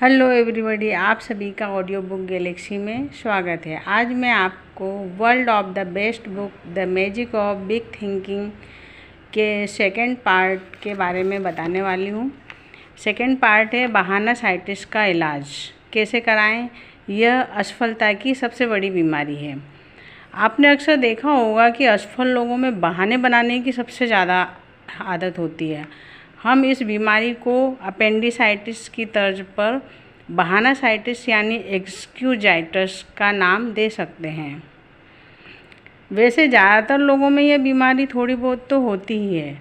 Hello everybody, आप सभी का ऑडियो बुक गैलेक्सी में स्वागत है। आज मैं आपको world of the best book the magic of big thinking के सेकंड पार्ट के बारे में बताने वाली हूँ। सेकंड पार्ट है बहाना साइटिस का इलाज कैसे कराएं। यह असफलता की सबसे बड़ी बीमारी है। आपने अक्सर देखा होगा कि असफल लोगों में बहाने बनाने की सबसे ज़्यादा आदत होती है। हम इस बीमारी को अपेंडिसाइटिस की तर्ज पर बहानासाइटिस यानी एक्सक्यूजाइटिस का नाम दे सकते हैं। वैसे ज़्यादातर लोगों में यह बीमारी थोड़ी बहुत तो होती ही है।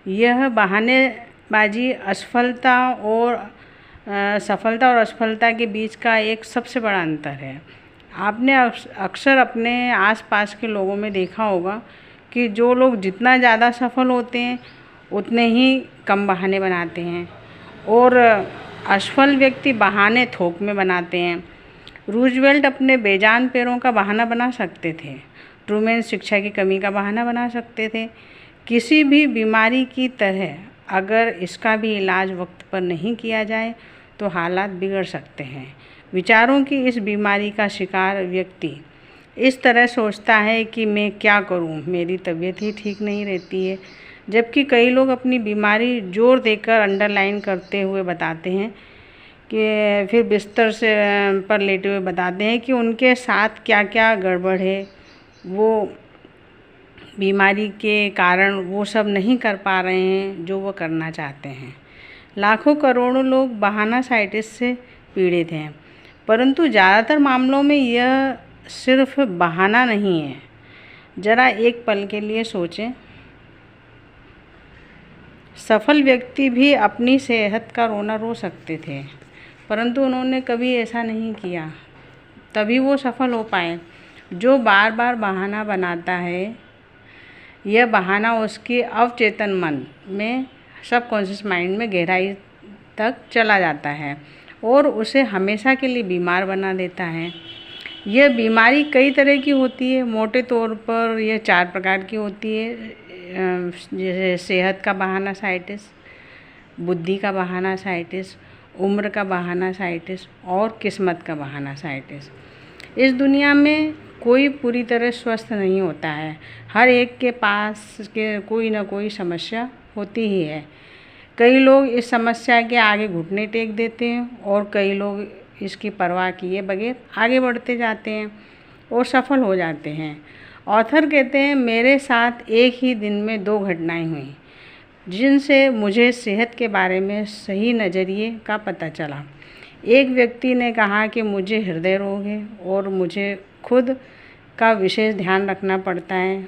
यह बहानेबाजी सफलता और असफलता के बीच का एक सबसे बड़ा अंतर है। आपने अक्सर अपने आसपास के लोगों में देखा होगा कि जो लोग जितना ज़्यादा सफल होते हैं उतने ही कम बहाने बनाते हैं और असफल व्यक्ति बहाने थोक में बनाते हैं। रूजवेल्ट अपने बेजान पैरों का बहाना बना सकते थे। ट्रूमैन शिक्षा की कमी का बहाना बना सकते थे। किसी भी बीमारी की तरह अगर इसका भी इलाज वक्त पर नहीं किया जाए तो हालात बिगड़ सकते हैं। विचारों की इस बीमारी का शिकार व्यक्ति इस तरह सोचता है कि मैं क्या करूं, मेरी तबीयत ही ठीक नहीं रहती है। जबकि कई लोग अपनी बीमारी जोर देकर अंडरलाइन करते हुए बताते हैं कि फिर बिस्तर से पर लेटे हुए बताते हैं कि उनके साथ क्या क्या गड़बड़ है। वो बीमारी के कारण वो सब नहीं कर पा रहे हैं जो वो करना चाहते हैं। लाखों करोड़ों लोग बहानासाइटिस से पीड़ित हैं, परंतु ज़्यादातर मामलों में यह सिर्फ बहाना नहीं है। ज़रा एक पल के लिए सोचें, सफल व्यक्ति भी अपनी सेहत का रोना रो सकते थे, परंतु उन्होंने कभी ऐसा नहीं किया, तभी वो सफल हो पाए। जो बार बार बहाना बनाता है, यह बहाना उसके अवचेतन मन में, सबकॉन्शियस माइंड में गहराई तक चला जाता है और उसे हमेशा के लिए बीमार बना देता है। यह बीमारी कई तरह की होती है। मोटे तौर पर यह 4 प्रकार की होती है, जैसे सेहत का बहानासाइटिस, बुद्धि का बहानासाइटिस, उम्र का बहानासाइटिस और किस्मत का बहानासाइटिस। इस दुनिया में कोई पूरी तरह स्वस्थ नहीं होता है। हर एक के पास कोई ना कोई समस्या होती ही है। कई लोग इस समस्या के आगे घुटने टेक देते हैं और कई लोग इसकी परवाह किए बगैर आगे बढ़ते जाते हैं और सफल हो जाते हैं। ऑथर कहते हैं, मेरे साथ एक ही दिन में 2 घटनाएं हुई जिनसे मुझे सेहत के बारे में सही नज़रिए का पता चला। एक व्यक्ति ने कहा कि मुझे हृदय रोग है और मुझे खुद का विशेष ध्यान रखना पड़ता है।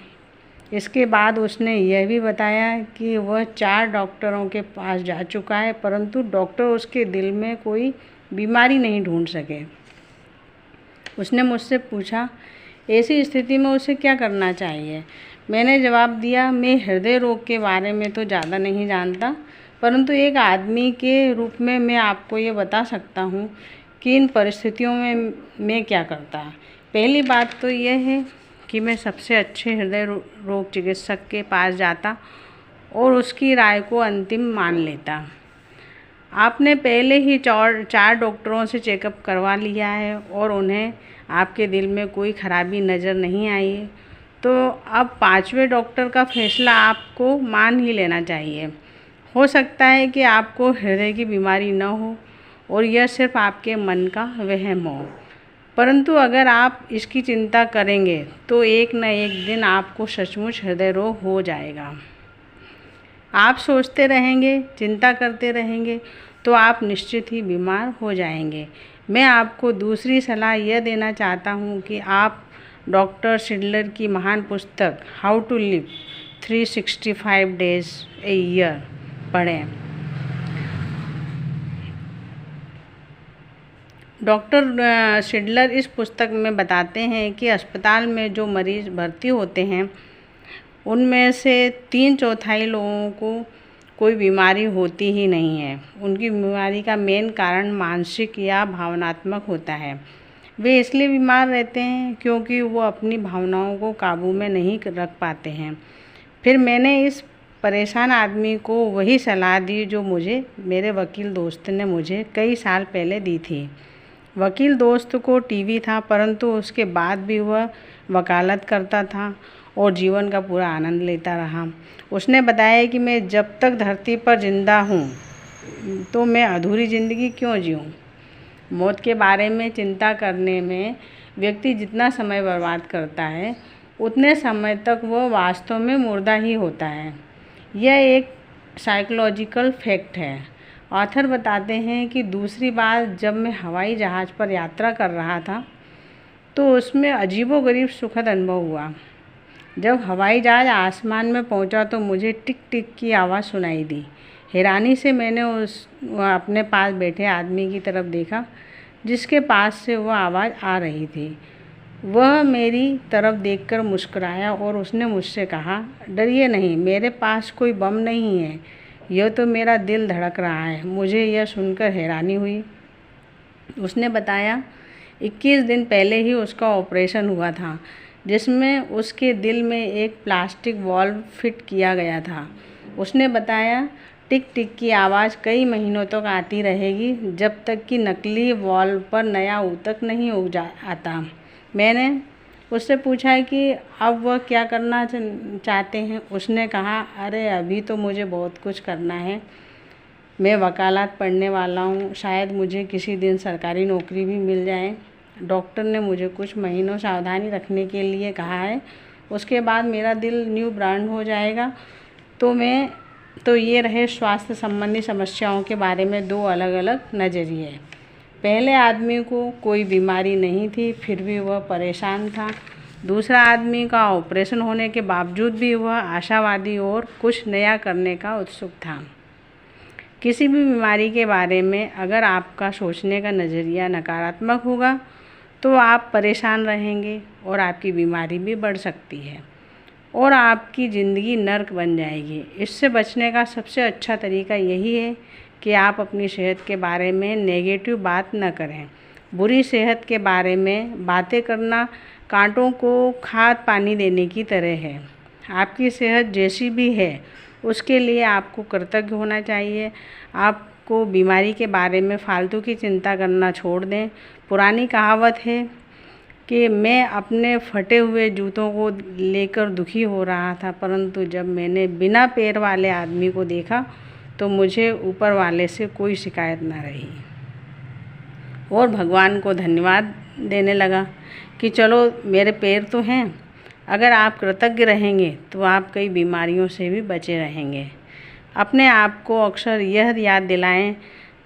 इसके बाद उसने यह भी बताया कि वह 4 डॉक्टरों के पास जा चुका है, परंतु डॉक्टर उसके दिल में कोई बीमारी नहीं ढूंढ सके। उसने मुझसे पूछा, ऐसी स्थिति में उसे क्या करना चाहिए। मैंने जवाब दिया, मैं हृदय रोग के बारे में तो ज़्यादा नहीं जानता, परंतु एक आदमी के रूप में मैं आपको ये बता सकता हूँ कि इन परिस्थितियों में मैं क्या करता। पहली बात तो यह है कि मैं सबसे अच्छे हृदय रोग चिकित्सक के पास जाता और उसकी राय को अंतिम मान लेता। आपने पहले ही 4 डॉक्टरों से चेकअप करवा लिया है और उन्हें आपके दिल में कोई खराबी नज़र नहीं आई है, तो अब 5वें डॉक्टर का फैसला आपको मान ही लेना चाहिए। हो सकता है कि आपको हृदय की बीमारी न हो और यह सिर्फ आपके मन का वहम हो, परंतु अगर आप इसकी चिंता करेंगे तो एक न एक दिन आपको सचमुच हृदय रोग हो जाएगा। आप सोचते रहेंगे, चिंता करते रहेंगे तो आप निश्चित ही बीमार हो जाएंगे। मैं आपको दूसरी सलाह यह देना चाहता हूँ कि आप डॉक्टर शिडलर की महान पुस्तक how to live 365 days a year पढ़ें। डॉक्टर शिडलर इस पुस्तक में बताते हैं कि अस्पताल में जो मरीज़ भर्ती होते हैं उनमें से 3/4 लोगों को कोई बीमारी होती ही नहीं है। उनकी बीमारी का मेन कारण मानसिक या भावनात्मक होता है। वे इसलिए बीमार रहते हैं क्योंकि वो अपनी भावनाओं को काबू में नहीं रख पाते हैं। फिर मैंने इस परेशान आदमी को वही सलाह दी जो मुझे मेरे वकील दोस्त ने मुझे कई साल पहले दी थी। वकील दोस्त को टीवी था, परंतु उसके बाद भी वह वकालत करता था और जीवन का पूरा आनंद लेता रहा। उसने बताया कि मैं जब तक धरती पर जिंदा हूँ तो मैं अधूरी ज़िंदगी क्यों जीऊँ। मौत के बारे में चिंता करने में व्यक्ति जितना समय बर्बाद करता है, उतने समय तक वह वास्तव में मुर्दा ही होता है। यह एक साइकोलॉजिकल फैक्ट है। ऑथर बताते हैं कि दूसरी बार जब मैं हवाई जहाज़ पर यात्रा कर रहा था तो उसमें अजीबोगरीब सुखद अनुभव हुआ। जब हवाई जहाज़ आसमान में पहुंचा तो मुझे टिक टिक की आवाज़ सुनाई दी। हैरानी से मैंने अपने पास बैठे आदमी की तरफ देखा जिसके पास से वह आवाज़ आ रही थी। वह मेरी तरफ देखकर मुस्कुराया और उसने मुझसे कहा, डरिए नहीं, मेरे पास कोई बम नहीं है, यह तो मेरा दिल धड़क रहा है। मुझे यह सुनकर हैरानी हुई। उसने बताया 21 दिन पहले ही उसका ऑपरेशन हुआ था, जिसमें उसके दिल में एक प्लास्टिक वाल्व फिट किया गया था। उसने बताया टिक टिक की आवाज़ कई महीनों तक आती रहेगी जब तक कि नकली वाल्व पर नया ऊतक नहीं उग आता। मैंने उससे पूछा कि अब वह क्या करना चाहते हैं। उसने कहा, अरे अभी तो मुझे बहुत कुछ करना है। मैं वकालत पढ़ने वाला हूँ, शायद मुझे किसी दिन सरकारी नौकरी भी मिल जाए। डॉक्टर ने मुझे कुछ महीनों सावधानी रखने के लिए कहा है, उसके बाद मेरा दिल न्यू ब्रांड हो जाएगा। तो ये रहे स्वास्थ्य संबंधी समस्याओं के बारे में दो अलग अलग नज़रिए। पहले आदमी को कोई बीमारी नहीं थी, फिर भी वह परेशान था। दूसरा आदमी का ऑपरेशन होने के बावजूद भी वह आशावादी और कुछ नया करने का उत्सुक था। किसी भी बीमारी के बारे में अगर आपका सोचने का नज़रिया नकारात्मक होगा तो आप परेशान रहेंगे और आपकी बीमारी भी बढ़ सकती है और आपकी ज़िंदगी नर्क बन जाएगी। इससे बचने का सबसे अच्छा तरीका यही है कि आप अपनी सेहत के बारे में नेगेटिव बात न करें। बुरी सेहत के बारे में बातें करना कांटों को खाद पानी देने की तरह है। आपकी सेहत जैसी भी है उसके लिए आपको कृतज्ञ होना चाहिए। आपको बीमारी के बारे में फालतू की चिंता करना छोड़ दें। पुरानी कहावत है कि मैं अपने फटे हुए जूतों को लेकर दुखी हो रहा था, परंतु जब मैंने बिना पैर वाले आदमी को देखा तो मुझे ऊपर वाले से कोई शिकायत न रही और भगवान को धन्यवाद देने लगा कि चलो मेरे पैर तो हैं। अगर आप कृतज्ञ रहेंगे तो आप कई बीमारियों से भी बचे रहेंगे। अपने आप को अक्सर यह याद दिलाएं,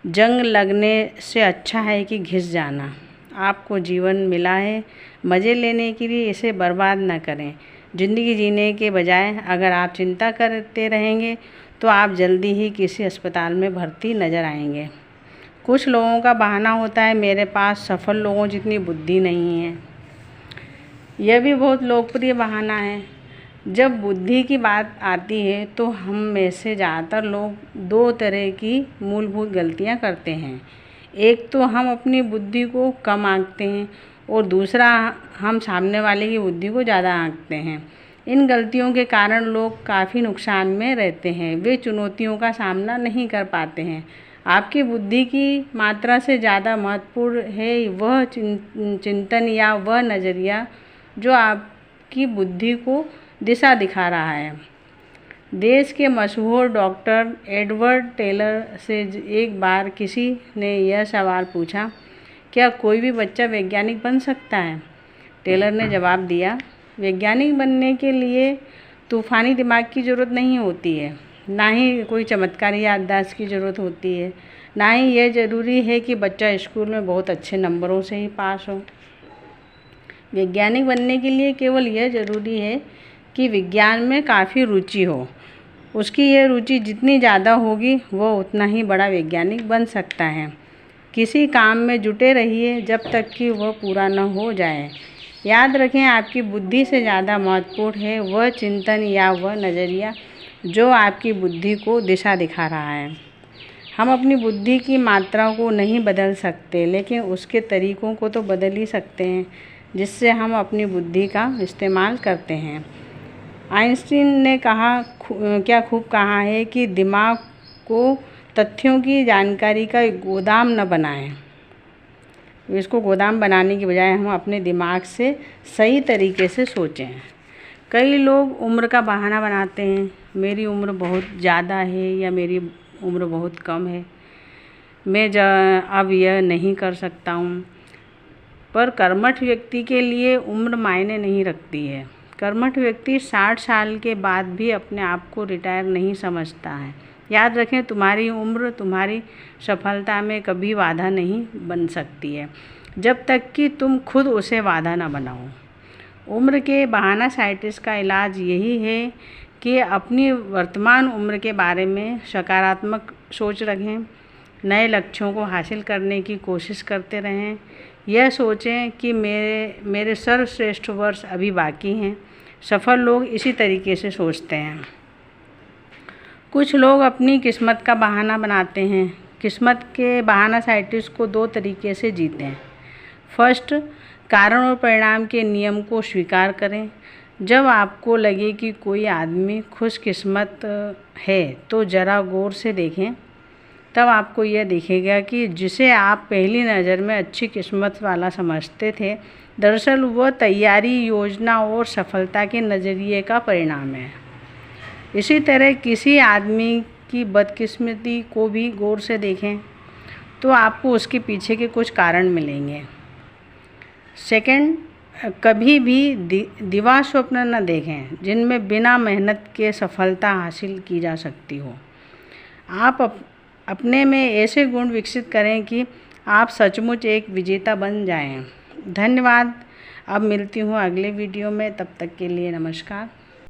जंग लगने से अच्छा है कि घिस जाना। आपको जीवन मिला है मज़े लेने के लिए, इसे बर्बाद न करें। ज़िंदगी जीने के बजाय अगर आप चिंता करते रहेंगे तो आप जल्दी ही किसी अस्पताल में भर्ती नज़र आएंगे। कुछ लोगों का बहाना होता है, मेरे पास सफल लोगों जितनी बुद्धि नहीं है। यह भी बहुत लोकप्रिय बहाना है। जब बुद्धि की बात आती है तो हम में से ज़्यादातर लोग दो तरह की मूलभूत गलतियां करते हैं। एक तो हम अपनी बुद्धि को कम आंकते हैं और दूसरा हम सामने वाले की बुद्धि को ज़्यादा आंकते हैं। इन गलतियों के कारण लोग काफ़ी नुकसान में रहते हैं। वे चुनौतियों का सामना नहीं कर पाते हैं। आपकी बुद्धि की मात्रा से ज़्यादा महत्वपूर्ण है वह चिंतन या वह नज़रिया जो आपकी बुद्धि को दिशा दिखा रहा है। देश के मशहूर डॉक्टर एडवर्ड टेलर से एक बार किसी ने यह सवाल पूछा, क्या कोई भी बच्चा वैज्ञानिक बन सकता है? टेलर ने जवाब दिया, वैज्ञानिक बनने के लिए तूफ़ानी दिमाग की ज़रूरत नहीं होती है, ना ही कोई चमत्कारी याददाश्त की ज़रूरत होती है, ना ही यह ज़रूरी है कि बच्चा स्कूल में बहुत अच्छे नंबरों से ही पास हो। वैज्ञानिक बनने के लिए केवल यह ज़रूरी है कि विज्ञान में काफ़ी रुचि हो। उसकी यह रुचि जितनी ज़्यादा होगी वह उतना ही बड़ा वैज्ञानिक बन सकता है। किसी काम में जुटे रहिए जब तक कि वह पूरा न हो जाए। याद रखें, आपकी बुद्धि से ज़्यादा महत्वपूर्ण है वह चिंतन या वह नज़रिया जो आपकी बुद्धि को दिशा दिखा रहा है। हम अपनी बुद्धि की मात्रा को नहीं बदल सकते, लेकिन उसके तरीक़ों को तो बदल ही सकते हैं जिससे हम अपनी बुद्धि का इस्तेमाल करते हैं। आइंस्टीन ने क्या खूब कहा है कि दिमाग को तथ्यों की जानकारी का गोदाम न बनाएं। इसको गोदाम बनाने की बजाय हम अपने दिमाग से सही तरीके से सोचें। कई लोग उम्र का बहाना बनाते हैं, मेरी उम्र बहुत ज़्यादा है या मेरी उम्र बहुत कम है, मैं अब यह नहीं कर सकता हूँ। पर कर्मठ व्यक्ति के लिए उम्र मायने नहीं रखती है। कर्मठ व्यक्ति 60 साल के बाद भी अपने आप को रिटायर नहीं समझता है। याद रखें, तुम्हारी उम्र तुम्हारी सफलता में कभी बाधा नहीं बन सकती है, जब तक कि तुम खुद उसे बाधा ना बनाओ। उम्र के बहाना साइटिस का इलाज यही है कि अपनी वर्तमान उम्र के बारे में सकारात्मक सोच रखें, नए लक्ष्यों को हासिल करने की कोशिश करते रहें। यह सोचें कि मेरे सर्वश्रेष्ठ वर्ष अभी बाकी हैं। सफल लोग इसी तरीके से सोचते हैं। कुछ लोग अपनी किस्मत का बहाना बनाते हैं। किस्मत के बहाना साइटिस को 2 तरीके से जीते हैं। फर्स्ट, कारण और परिणाम के नियम को स्वीकार करें। जब आपको लगे कि कोई आदमी खुशकिस्मत है तो ज़रा गौर से देखें, तब आपको यह दिखेगा कि जिसे आप पहली नज़र में अच्छी किस्मत वाला समझते थे, दरअसल वह तैयारी, योजना और सफलता के नज़रिए का परिणाम है। इसी तरह किसी आदमी की बदकिस्मती को भी गौर से देखें तो आपको उसके पीछे के कुछ कारण मिलेंगे। सेकंड, कभी भी दिवा स्वप्न न देखें जिनमें बिना मेहनत के सफलता हासिल की जा सकती हो। आप अपने में ऐसे गुण विकसित करें कि आप सचमुच एक विजेता बन जाएं। धन्यवाद। अब मिलती हूँ अगले वीडियो में, तब तक के लिए नमस्कार।